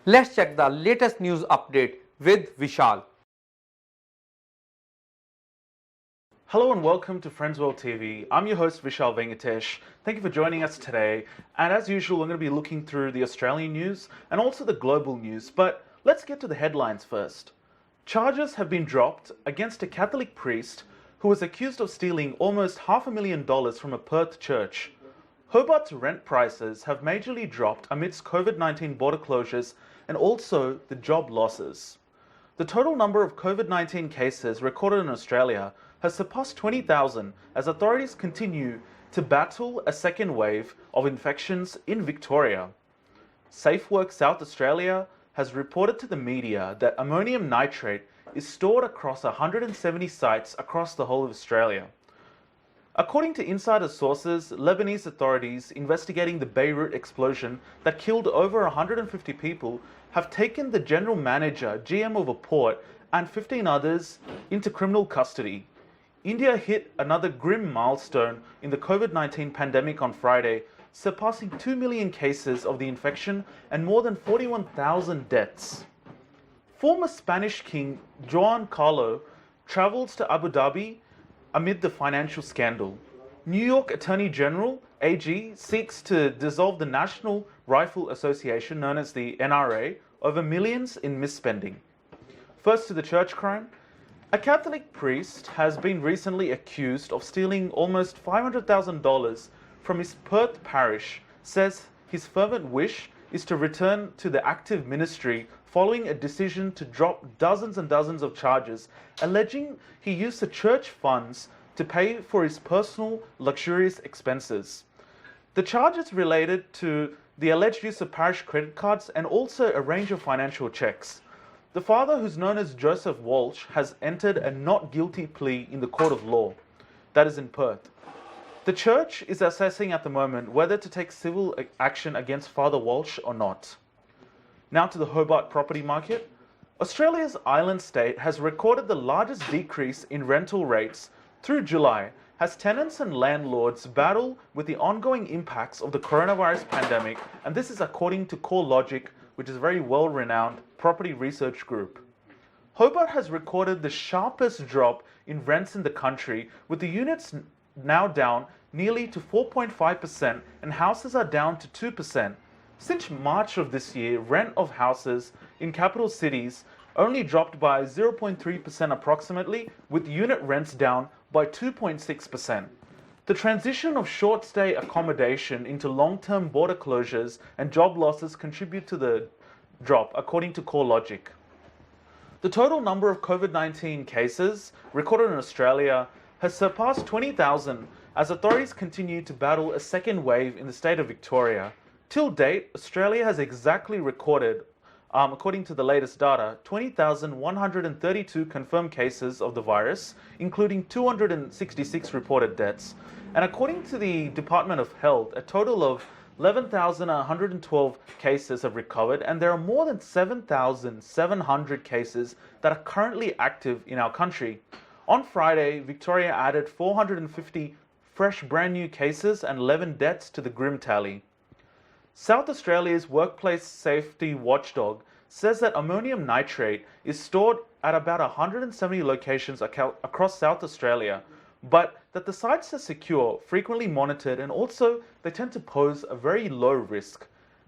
Let's check the latest news update with Vishal. Hello and welcome to Friends World TV. I'm your host Vishal Venkatesh. Thank you for joining us today. And as usual, I'm going to be looking through the Australian news and also the global news. But let's get to the headlines first. Charges have been dropped against a Catholic priest who was accused of stealing almost $500,000 from a Perth church. Hobart's rent prices have majorly dropped amidst COVID-19 border closures and also the job losses. The total number of COVID-19 cases recorded in Australia has surpassed 20,000 as authorities continue to battle a second wave of infections in Victoria. SafeWork South Australia has reported to the media that ammonium nitrate is stored across 170 sites across the whole of Australia. According to insider sources, Lebanese authorities investigating the Beirut explosion that killed over 150 people have taken the general manager, GM of a port, and 15 others into criminal custody. India hit another grim milestone in the COVID-19 pandemic on Friday, surpassing 2 million cases of the infection and more than 41,000 deaths. Former Spanish King Juan Carlos travels to Abu Dhabi amid the financial scandal. New York Attorney General, AG, seeks to dissolve the National Rifle Association, known as the NRA, over millions in misspending. First to the church crime. A Catholic priest has been recently accused of stealing almost $500,000 from his Perth parish, says his fervent wish is to return to the active ministry following a decision to drop dozens and dozens of charges, alleging he used the church funds to pay for his personal luxurious expenses. The charges related to the alleged use of parish credit cards and also a range of financial checks. The father, who's known as Joseph Walsh, has entered a not guilty plea in the court of law, that is in Perth. The church is assessing at the moment whether to take civil action against Father Walsh or not. Now to the Hobart property market. Australia's island state has recorded the largest decrease in rental rates through July as tenants and landlords battle with the ongoing impacts of the coronavirus pandemic, and this is according to CoreLogic, which is a very well-renowned property research group. Hobart has recorded the sharpest drop in rents in the country, with the units now down nearly to 4.5% and houses are down to 2%. Since March of this year, rent of houses in capital cities only dropped by 0.3% approximately, with unit rents down by 2.6%. The transition of short-stay accommodation into long-term border closures and job losses contribute to the drop, according to CoreLogic. The total number of COVID-19 cases recorded in Australia has surpassed 20,000 as authorities continue to battle a second wave in the state of Victoria. Till date, Australia has exactly recorded, according to the latest data, 20,132 confirmed cases of the virus, including 266 reported deaths. And according to the Department of Health, a total of 11,112 cases have recovered, and there are more than 7,700 cases that are currently active in our country. On Friday, Victoria added 450 fresh brand new cases and 11 deaths to the grim tally. South Australia's workplace safety watchdog says that ammonium nitrate is stored at about 170 locations across South Australia, but that the sites are secure, frequently monitored, and also they tend to pose a very low risk.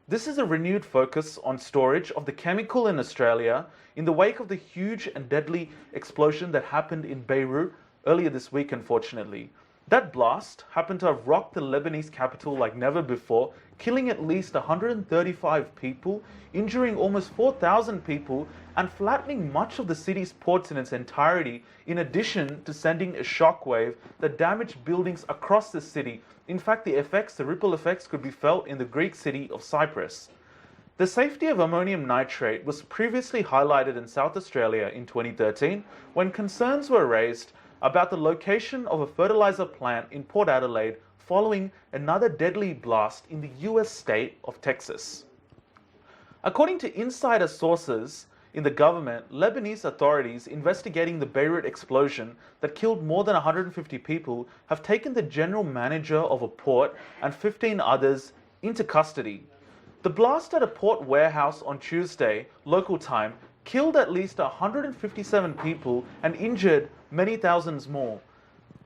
This is a renewed focus on storage of the chemical in Australia in the wake of the huge and deadly explosion that happened in Beirut earlier this week, unfortunately. That blast happened to have rocked the Lebanese capital like never before, killing at least 135 people, injuring almost 4,000 people, and flattening much of the city's ports in its entirety, in addition to sending a shockwave that damaged buildings across the city. In fact, the ripple effects could be felt in the Greek city of Cyprus. The safety of ammonium nitrate was previously highlighted in South Australia in 2013 when concerns were raised about the location of a fertilizer plant in Port Adelaide following another deadly blast in the US state of Texas. According to insider sources in the government, Lebanese authorities investigating the Beirut explosion that killed more than 150 people have taken the general manager of a port and 15 others into custody. The blast at a port warehouse on Tuesday, local time, killed at least 157 people and injured many thousands more.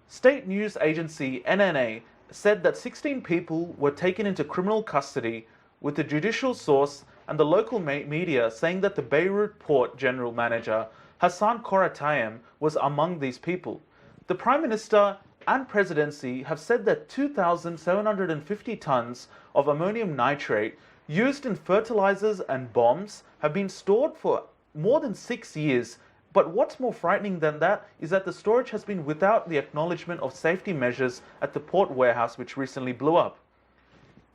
State news agency NNA said that 16 people were taken into criminal custody, with the judicial source and the local media saying that the Beirut port general manager Hassan Koratayem was among these people. The Prime Minister and Presidency have said that 2,750 tons of ammonium nitrate used in fertilizers and bombs have been stored for more than 6 years. But what's more frightening than that is that the storage has been without the acknowledgement of safety measures at the port warehouse, which recently blew up.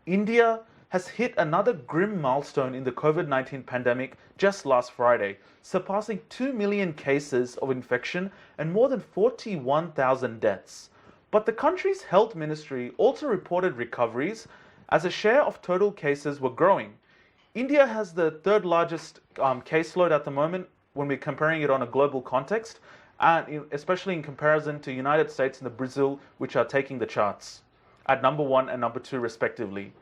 India has hit another grim milestone in the COVID-19 pandemic just last Friday, surpassing 2 million cases of infection and more than 41,000 deaths. But the country's health ministry also reported recoveries as a share of total cases were growing. India has the third largest caseload at the moment when we're comparing it on a global context, and especially in comparison to United States and Brazil, which are taking the charts at number 1 and number 2 respectively.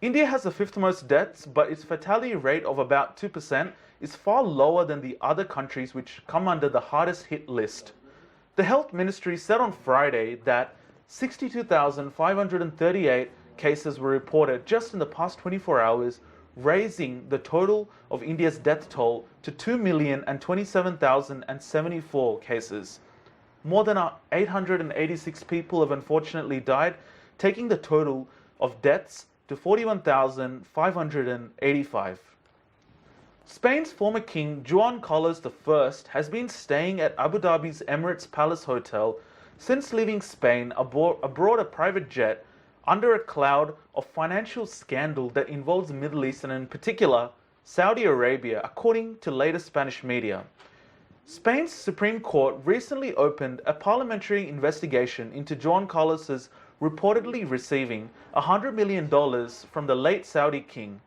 India has the 5th most deaths, but its fatality rate of about 2% is far lower than the other countries which come under the hardest hit list. The health ministry said on Friday that 62,538 cases were reported just in the past 24 hours, raising the total of India's death toll to 2,027,074 cases. More than 886 people have unfortunately died, taking the total of deaths to 41,585. Spain's former king Juan Carlos I has been staying at Abu Dhabi's Emirates Palace Hotel since leaving Spain aboard a private jet under a cloud of financial scandal that involves the Middle East and in particular Saudi Arabia, according to latest Spanish media. Spain's Supreme Court recently opened a parliamentary investigation into Juan Carlos's reportedly receiving $100 million from the late Saudi king.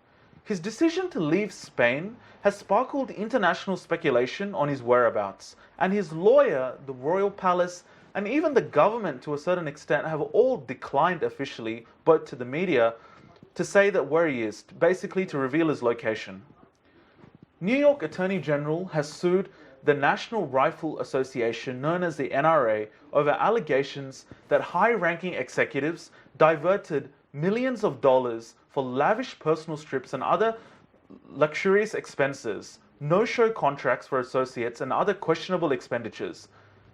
His decision to leave Spain has sparkled international speculation on his whereabouts, and his lawyer, the royal palace, and even the government to a certain extent have all declined officially, but to the media, to say that where he is, basically to reveal his location. New York Attorney General has sued the National Rifle Association, known as the NRA, over allegations that high-ranking executives diverted millions of dollars for lavish personal trips and other luxurious expenses, no-show contracts for associates, and other questionable expenditures.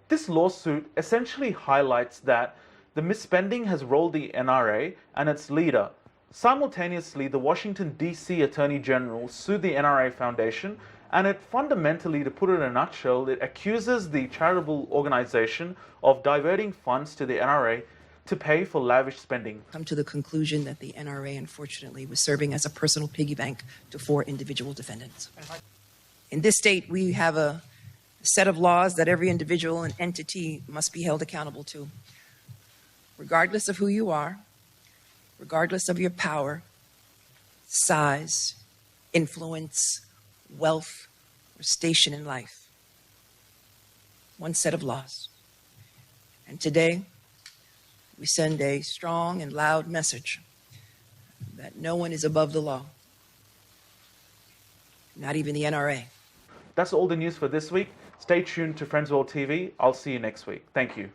This lawsuit essentially highlights that the misspending has rolled the NRA and its leader. Simultaneously, the Washington, D.C. Attorney General sued the NRA Foundation, and it fundamentally, to put it in a nutshell, it accuses the charitable organization of diverting funds to the NRA to pay for lavish spending. Come to the conclusion that the NRA, unfortunately, was serving as a personal piggy bank to 4 individual defendants. In this state, we have a set of laws that every individual and entity must be held accountable to, regardless of who you are, regardless of your power, size, influence, wealth, or station in life. One set of laws. And today, we send a strong and loud message that no one is above the law, not even the NRA. That's all the news for this week. Stay tuned to Friends World TV. I'll see you next week. Thank you.